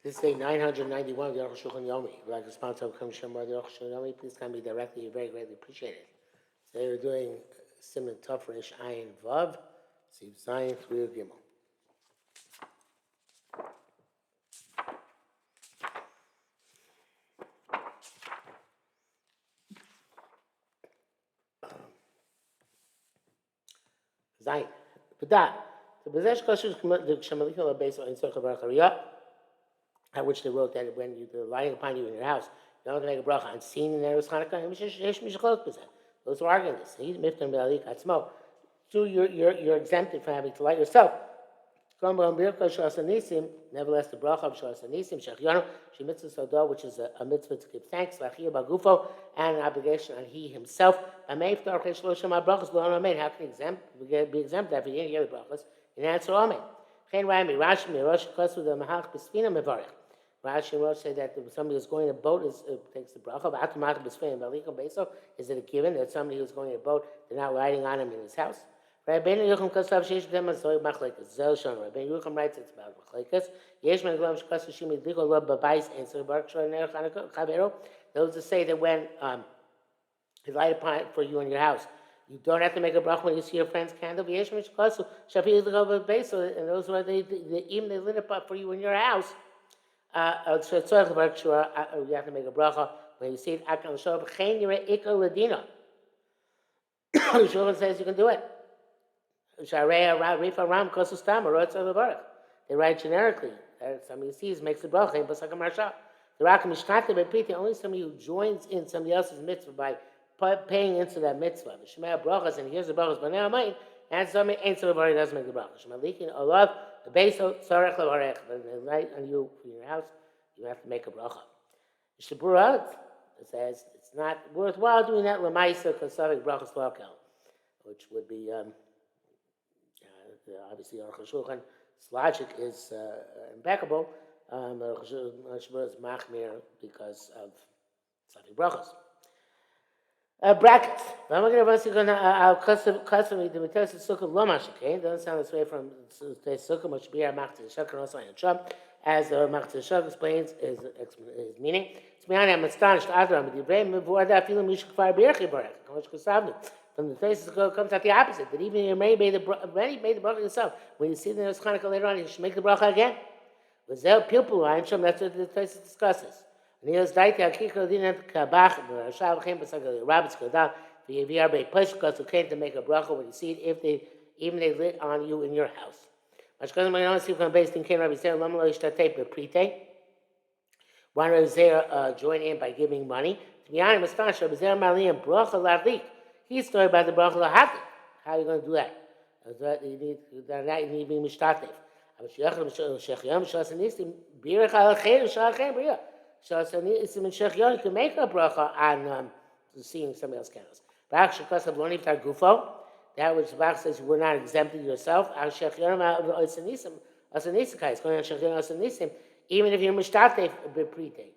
This is day 991 of the Arukh HaShulchan Yomi. If you'd like to sponsor Come Shemar the Arukh HaShulchan Yomi, please come me directly. You're very greatly appreciated. Today we're doing siman Tov Resh Ayin Vav, Siv Zayin through Gimel. Zayin. B'dat. The Bezesh Kosher the Shemalicha LaBeis Oin Tzorcha Baruch Hariyah, at which they wrote that when you're lying upon you in your house, you don't have to make a bracha on seeing in Eretz Chanukah. Those who argue this. So you're exempted from having to light yourself. Nevertheless, the bracha of Shalas Anisim, Shechianu, Shemitzvah Sodah, which is a mitzvah to give thanks, Lachiyah Bagufo, and an obligation on he himself. How can he be exempt if he didn't hear the brachas? In answer, Amen. Rashi wrote say that if somebody who's going in a boat takes the bracha. Is it a given that somebody who's going in a boat, they're not riding on him in his house? Rabbeinu Yucham writes it's about machlekes. Those who say that when you light upon it for you in your house, you don't have to make a bracha when you see your friend's candle. And those who are even they lit up for you in your house. You have to make a bracha when you see it. Shulchan says you can do it. They write generically that somebody sees makes a bracha. Only somebody who joins in somebody else's mitzvah by paying into that mitzvah. And here's the brachas, and somebody ain't so doesn't make the bracha. The base of tzarech levarech, but the light on you in your house, you have to make a bracha. Shaburat, it says it's not worthwhile doing that lemaisa kasavik brachas lakel, which would be obviously Arukh HaShulchan's logic is impeccable. Arukh HaShulchan is machmir because of savik brachas. Brackets. Doesn't sound this way from Sukkah, which be our Machzor Shakar also in Trump, as the Machzor Shakar explains his meaning. I'm astonished. From the faces comes out the opposite. That even you made the bracha yourself. When you see the Rosh Chanukah later on, you should make the bracha again. That's what the faces discusses. Because who came to make a bracha when you see it, if they lit on you in your house. One Rav join in by giving money. To be honest, he's talking about the bracha lahati. How are you going to do that? You need to be mishtatev. So it's in Shechianu, you can make a bracha on seeing somebody else's candles. That which the Bach says you were not exempted yourself. Even if you're mishtatef b'pritei.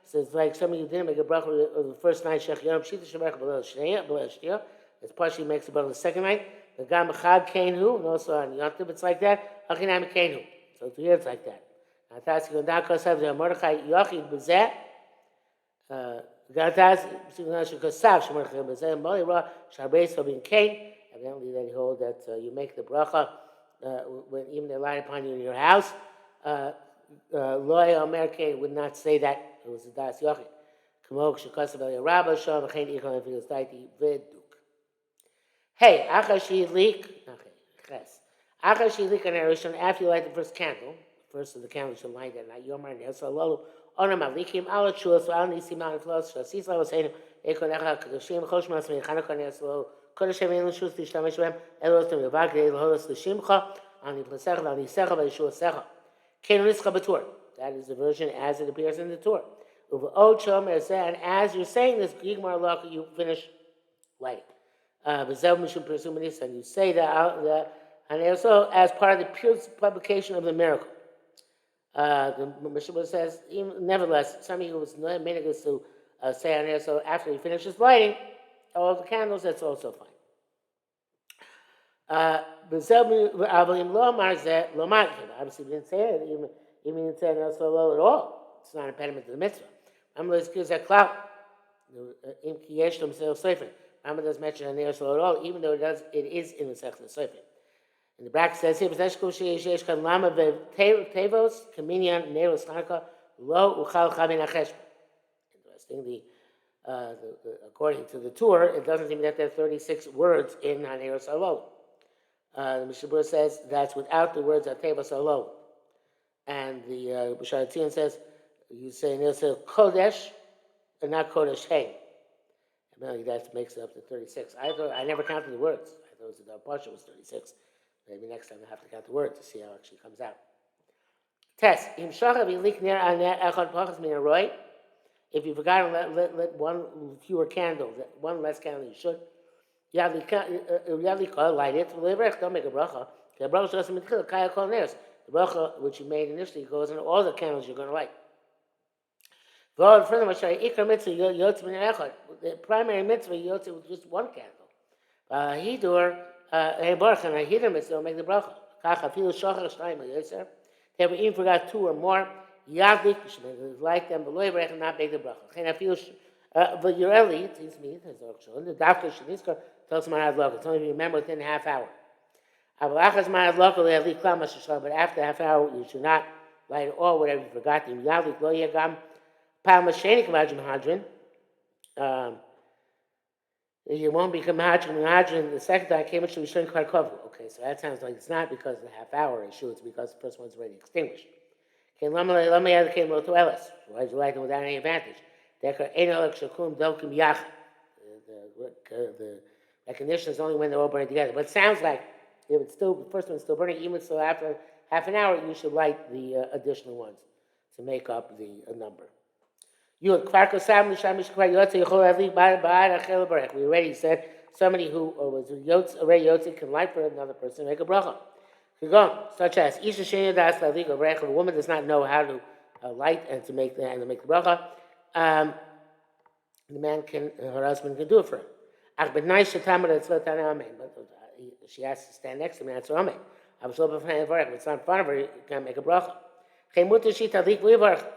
So it's like somebody who didn't make a bracha the first night. It's partially makes a bracha the second night. The gam chag kenu, and also on Yontif it's like that. Achinam kenu. So here it's like that. Evidently, they hold that you make the bracha when even they lie upon you in your house. Loya American would not say that it was a das yochid. Hey, achashi leak. After you light the first candle, first of the candle should light that night. Yomar Nesalalu, Onam Alikim, Alachua, so Al Nisiman Flos, Sisla was saying, Ekonecha, Kadoshim, Hoshmas, Mechanaka Nesalo, Kodoshem, Elushus, Tishamishwem, Elotum, Yavak, Eloholos, the Shimcha, Ani Plasecha, Ani Secha, Yeshua Secha. Ken Riska Batur. That is the version as it appears in the Torah. Uva Ochom, and as you're saying this, Gigmar Laka, you finish lighting. Bezev Mishum Persumanis, and you say that. And also, as part of the pure publication of the miracle, the Mishnah says, nevertheless, somebody who was made to say on there, so after he finishes lighting all the candles, that's also fine. Obviously, we didn't say it. Even didn't say it at all. It's not an impediment to the mitzvah. Rambam gives that clout. Rambam does mention a near at all, even though it is in the section of Sefer. In the bracket says here, lama tevos kaminyan neros chanukah lo uchal chavin acheshbon. Interesting. According to the tour, it doesn't seem that there are 36 words in Haneros Alol. The Mishabur says that's without the words Atevos Alol. And the B'Sharatzion says, you say Nilsel Kodesh and not Kodesh Hey. Apparently that makes it up to 36. I never counted the words. I thought the Parsha was 36. Maybe next time I have to count the words to see how it actually comes out. Test. Im Shachav Yilik Ner Aner Echad Pachas Min Aroi. If you forgot to let one fewer candle, one less candle you should. Light it. Don't make a bracha. The bracha which you made initially goes in all the candles you're going to light. The primary mitzvah yotze with just one candle. Hidur and a hidur mitzvah don't make the bracha. If you even forgot two or more. Yadlik, like them, below and not make the bracha. But your Eli, it seems to me, the Dafka Shaniska tells him I love. It's only if you remember within a half hour. But after a half hour, you should not light it all, whatever you forgot. Yadlik lo yagam palmashenik mahadrin. You won't become mahadrin. The second time came, it should be shouldn't quite cover. Okay, so that sounds like it's not because of the half hour issue. It's because the first one's already extinguished. Okay, let me add the came to Ellis. Why do you light them without any advantage? The recognition is only when they're all burning together. But it sounds like if it's still the first one's still burning, even so after half an hour, you should light the additional ones to make up the number. We already said somebody who was already yotze can light for another person and make a bracha. Such as Isha Shenya Das Lavik, a woman does not know how to light and to make the bracha. The man her husband can do it for him. But she has to stand next to him and answer amen. It's not in front of her, you can't make a bracha.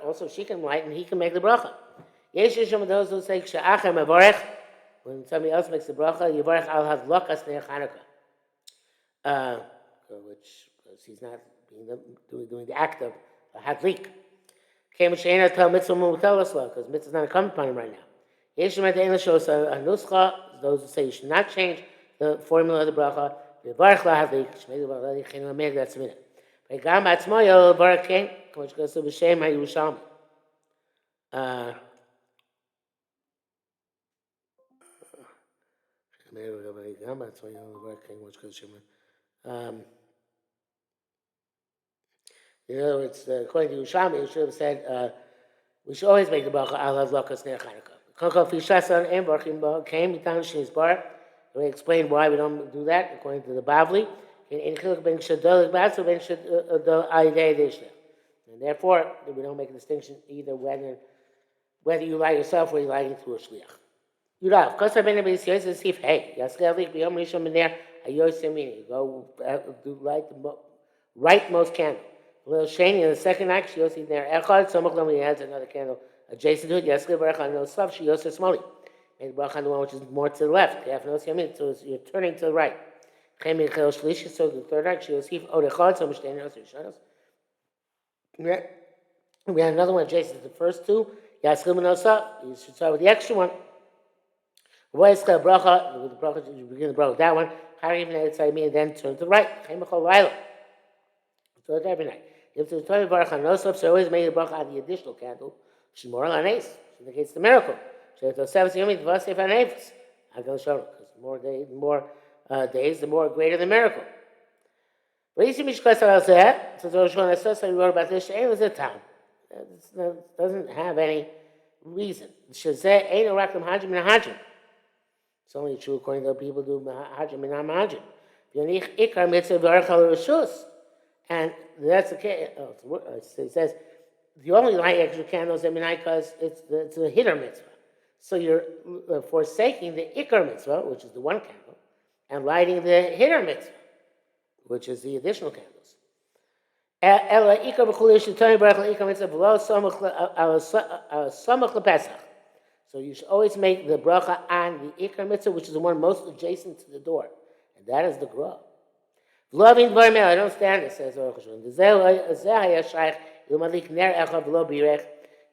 Also, she can light and he can make the bracha. Those who say when somebody else makes the bracha, Yivarech al hadlokas ne'Chanukah. Which he's not doing the act of hadlik. Because mitzvah is not coming upon him right now. Those who say you should not change the formula of the bracha. That's a minute. Which goes to b'shem ha'Yerushalmi. In other words, according to Yerushalmi, you should have said, we should always make the bracha al hadlakas ner Chanukah. We explained why we don't do that, according to the Bavli. And therefore, we don't make a distinction either whether you light yourself or you're lighting through a shliach. Yurav, hey, you go do light the rightmost candle. A little shiny in the second act, she also there. Echad, Somach he adds another candle adjacent to it. Yasli Baruch on no stuff, she also smally. Made the Baruch on the one which is more to the left. So you're turning to the right. So the third act, she also Odechad, so much we had another one adjacent to the first two. Yasli Manosa, you should start with the extra one. With the bracha, you begin the bracha with that one. And then turn to the right. So it's every night. If there's Torah Baruch HaNosaf, so always make the bracha on the additional candle. Shemor al Hanes, which indicates the miracle. So if there's 7 Yomim, Tvasef HaNefes, I'm going to show it, because the more days, the more greater the miracle. But you see Mishkas al-Zeh, so Rosh Hashanah, we wrote about this, it was a town. It doesn't have any reason. Shazeh ain't a rakam hajim min hajim. It's only true according to the people who do hajim min hajim. Yonich ikar mitzvah v'arach al rishus. And that's the case. It says you only light extra candles at midnight because it's a hitter mitzvah. So you're forsaking the ikar mitzvah, which is the one candle, and lighting the hitter mitzvah. which is the additional candles. Ella ikar b'chulish l'toni baruch l'ikar mitzvah v'lo samach l'pesach. So you should always make the bracha on the ikar mitzvah, which is the one most adjacent to the door, and that is the gra. Loving dvarim I don't stand it, says Arukh HaShulchan.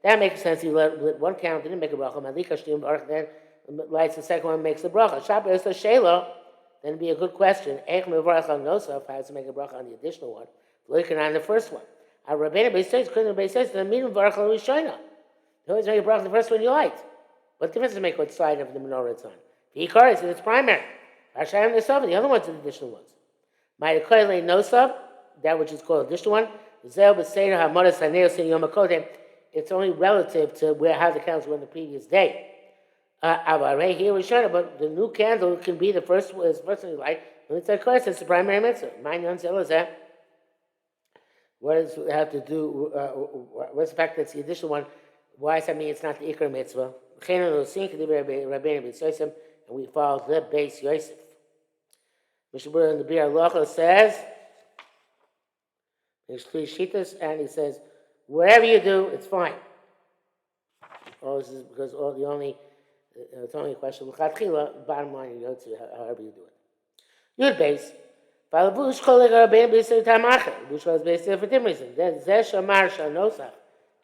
That makes sense. You lit one candle, didn't make a bracha. Then lights the second one, makes a bracha. Shabbos is a shelo. Then it'd be a good question. How to make a bracha on the additional one? Looking on the first one. Rabbeinu Beisayis couldn't Beisayis. The meaning of bracha l'rishona. You always make a bracha the first one you light. What difference does it make what side of the menorah it's on? The ikar is its primary. Hashem the the other ones are the additional ones. Ma'ikoyle nosav, that which is called additional one. It's only relative to how the candles were in the previous day. Here we showed it, but the new candle can be the first one you light. And it's of course it's the primary mitzvah. What does it have to do? What's the fact that it's the additional one? Why does that mean it's not the ikar mitzvah? And we follow the base Yosef. Mishabur in the Bir Halacha says, there's three shitas, and he says, whatever you do, it's fine. All this is because it's only a question. Bottom line, you go to however you do it. Yud base. Valavush koleg Rabbeinu b'yisrael tamacher. Vush was based for different reason. Then zesh amar shanosach.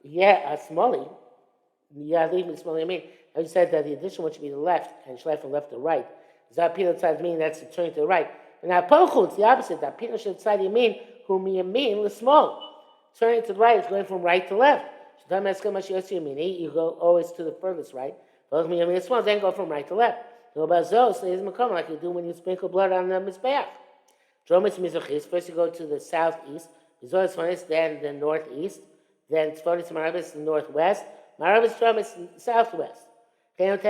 Yeah, a smoli. Yeah, leave me smoli. I mean, as you said that the addition one should be the left, and should from left to right. Zapila side meaning that's the turning to the right. And now pochu, it's the opposite. That pila should side yamin, whom yamin the small. Turning to the right is going from right to left. You go always to the furthest right. Then go from right to left. Like you do when you sprinkle blood on the mizbeach. First you go to the southeast, then the northeast, then Tzfonis Marabis the northwest, Marabis Tramis southwest. And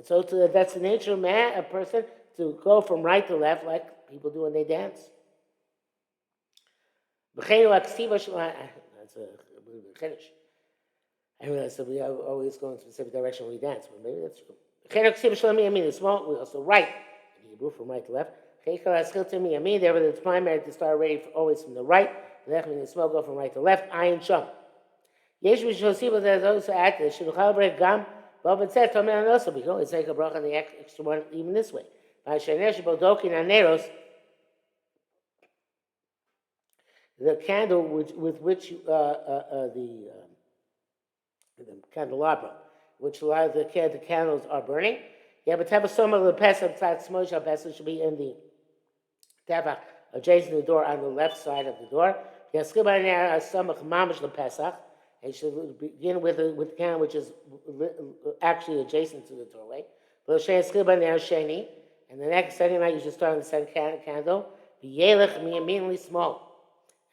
so that's the nature of a person to go from right to left like people do when they dance. That's a chiddush. I realize that we always go in a specific direction when we dance, but maybe that's true. We also write in Hebrew from right to left. Therefore, it's primary to start already always from the right. The smoke go from right to left. Ayin sham. Yesh mishosiba that those who act this should calibrate gam. Bob and said, "Tomen also we can always take a bracha on the extra one even this way." By shenesh bodokin aneros. The candle with which the candelabra, which a lot of the candles are burning. Yeah, but have a soma of the pesach should be in the tefach adjacent to the door on the left side of the door. Yes, and you should begin with the candle which is actually adjacent to the doorway. And the next second night you should start on the second candle. Immediately small.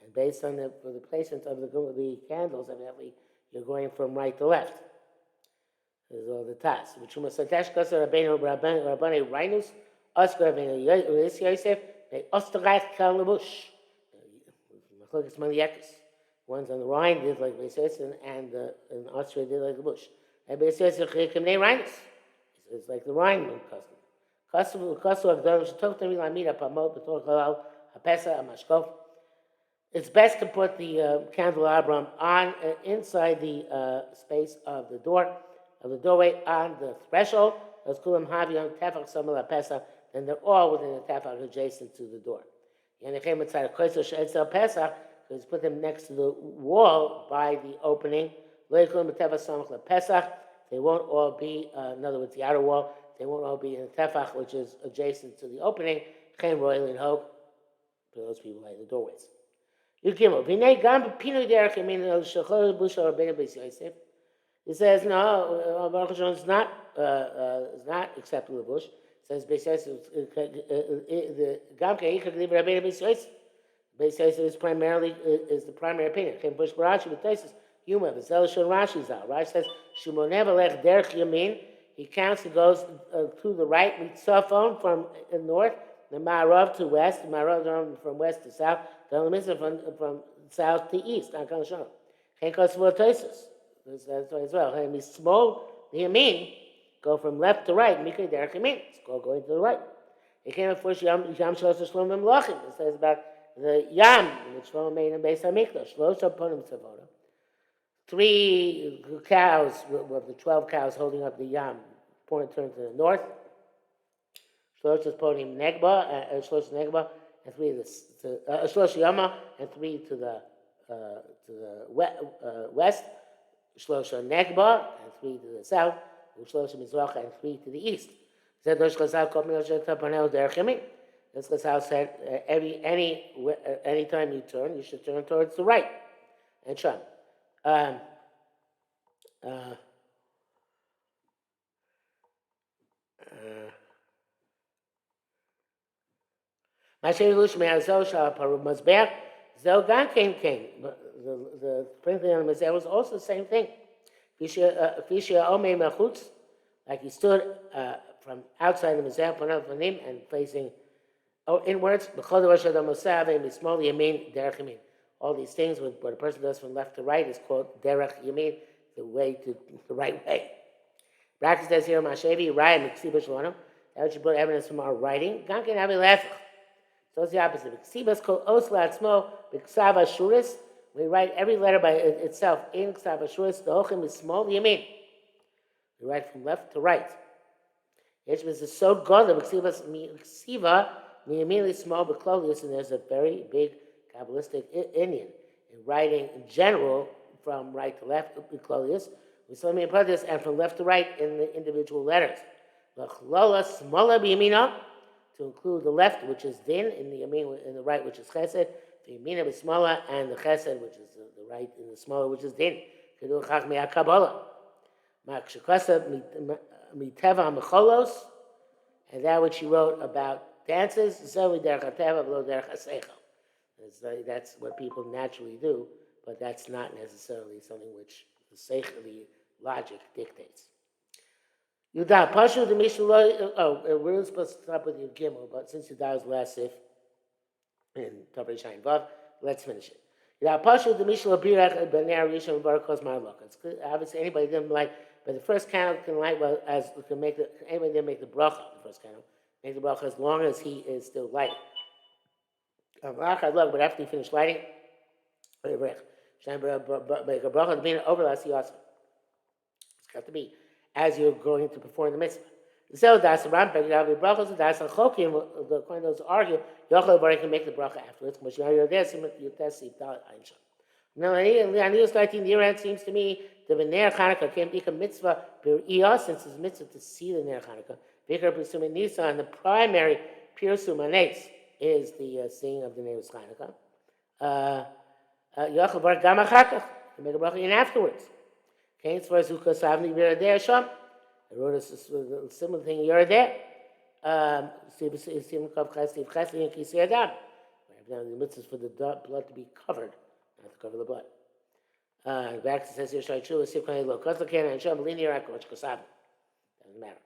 And based on the placement of the candles, evidently you're going from right to left. This is all the tasks. Which Satesh Kasar Rabbeinu Reinus, Oscar Rabbeinu Yosef, they Osterreich Kalabush. Machlokes Maniakas. Ones on the Rhine did like Beis and in Austria did like the bush. And Beis Yosef Chikim Reinus. It's like the Rhine custom. Custom of Dom Shetov Tamil Amida Pamot B'Tor Chalal Hapesa Amashkov. It's best to put the candelabrum on inside the space of the doorway on the threshold. Those kulam havion tefach samala pesa. Then they're all within the tefach adjacent to the door. Yanechem inside koiso she'etzel pesach. Because put them next to the wall by the opening. Lo yikulam tefach samach pesach. They won't all be, in other words, the outer wall. They won't all be in the tefach, which is adjacent to the opening. Chen royal and hope for those people like the doorways. He says, no, Baruch Hashem is not acceptable bush. It says, the is primarily is the primary opinion. Rashi says, he counts and goes to the right, mitzvah from the north, the Ma'arav to west, the Ma'arav from west to south, from south to east. That's why as well. Small, the Yamin, go from left to right. Mikra derech Yamin. It's going to the right. It came up first Yam Shlosh Shlomim Lachim. It says about the Yam which Shlomo made in Beis Hamikdash. Shlosh Ponim Tzavoda. 3 cows, with the 12 cows holding up the Yam, turned to the north. Shlosh Ponim Negba, Shlosh Negba, and 3 to Shlosh Yama, and 3 to the west. Shlosh Negba, and 3 to the south. Shlosh Mizracha, and 3 to the east. This Chazal said any time you turn, you should turn towards the right and shun. The sprinkling on the Mizbeach was also the same thing. Like he stood from outside the Mizbeach and facing inwards. All these things, what a person does from left to right, is called derech yamin, the way to the right way. Rashi says here, Mashevi, Raya, Miksiba Shalom, that should put evidence from our writing. Gankin Abi Lefach. So it's the opposite. Miksibas called Osla Atzmo, Miksava Shuris. We write every letter by itself in Ksava Shuris. The Ochim is small, yamin. We write from left to right. Yeshmas is so good that Miksiva, immediately small, but clothes, and there's a very big Kabbalistic Indian in writing in general from right to left, Clothes. We saw me put this, and from left to right in the individual letters. To include the left, which is din, in the yamin, in the right, which is chesed, the yamina b'smala, and the chesed, which is the right, in the smaller, which is din. Kedu chach me'akabola. Miteva mecholos, and that which he wrote about dances, that's what people naturally do, but that's not necessarily something which the logic dictates. Yudah Pashu the Mishaloi. We're really supposed to stop with your Gimel, but since Yudah was last sif in Tavri Shain Vav, let's finish it. Yudah Pashu the Mishaloi Birach Bener Rishon Barakos Marlok. It's obviously anybody didn't like, but the first candle can light well as can make the anybody didn't make the bracha. The first candle make the bracha as long as he is still lighting. But after you finish lighting, make a bracha. Being over last also. It's got to be as you're going to perform the mitzvah. So that's the Rampag, brachos, that's a chokim, the coin those argue, Yochel Barak can make the bracha afterwards. You're there, you test the Einshon. Now, Leonidas 19, the year end seems to me the Ner Chanukah came to a mitzvah, since it's mitzvah to see the Ner Chanukah. Vikar Pusum Nisa, and the primary Pirsum Anes is the seeing of the Ner Chanukah. Yochel Barak Gamachakach, can make a bracha in afterwards. Okay, as far as Zuka Savni, you're there, Sham. I wrote a similar thing, you're there. The mitzvah is for the blood to be covered, not to cover the blood. Back to says here, Shaichu, Sipkan Lo, Kotlakan, and Sham, linear Akroch Kosav. Doesn't matter.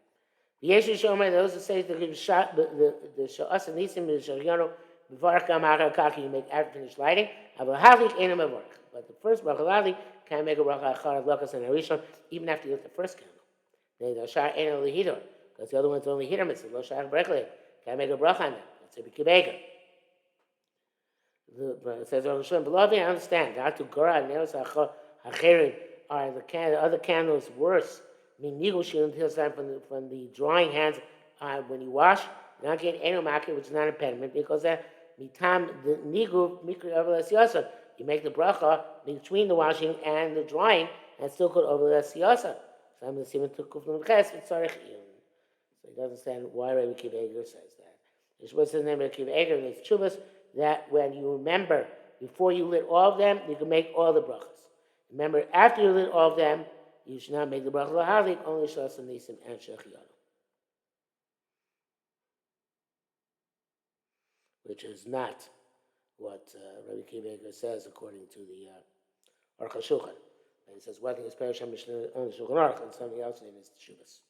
The Yeshu Shomer, those who say the Sha'as and Nisim, the Shariano, Vivarka Mara Kaki, you make after finish lighting. But the first Bakalali can't make a bracha achar lokas and harishon even after you lit the first candle. The shar ain't only heater because the other one's only heater mitzvah. Lo shar brekle can't make a bracha on that. That's a bikibega. It says Arukh HaShulchan. Beloved, I understand. Datu gora neos hacherim are the other candles worse. I mean, nigushim from the drying hands when you wash. Not getting eno makir, which is not an impediment because that mitam the nigu mikri avlas yosef. You make the bracha between the washing and the drying, and still could overlap siyasa. So I'm the siman to kufnum ches v'tzarich iyun. So he doesn't understand why Rabbi Akiva Eiger says that. It's what's the name of Akiva Eiger, and it's chuvas that when you remember before you lit all of them, you can make all the brachas. Remember after you lit all of them, you should not make the bracha lahalik, only shas and nisim and shechiyanu, which is not what Rabbi Akiva Eiger says according to the Arukh HaShulchan. And he says one thing is Perisham Mishnah on the Shulchan Aruch, and something else in his Shuvas.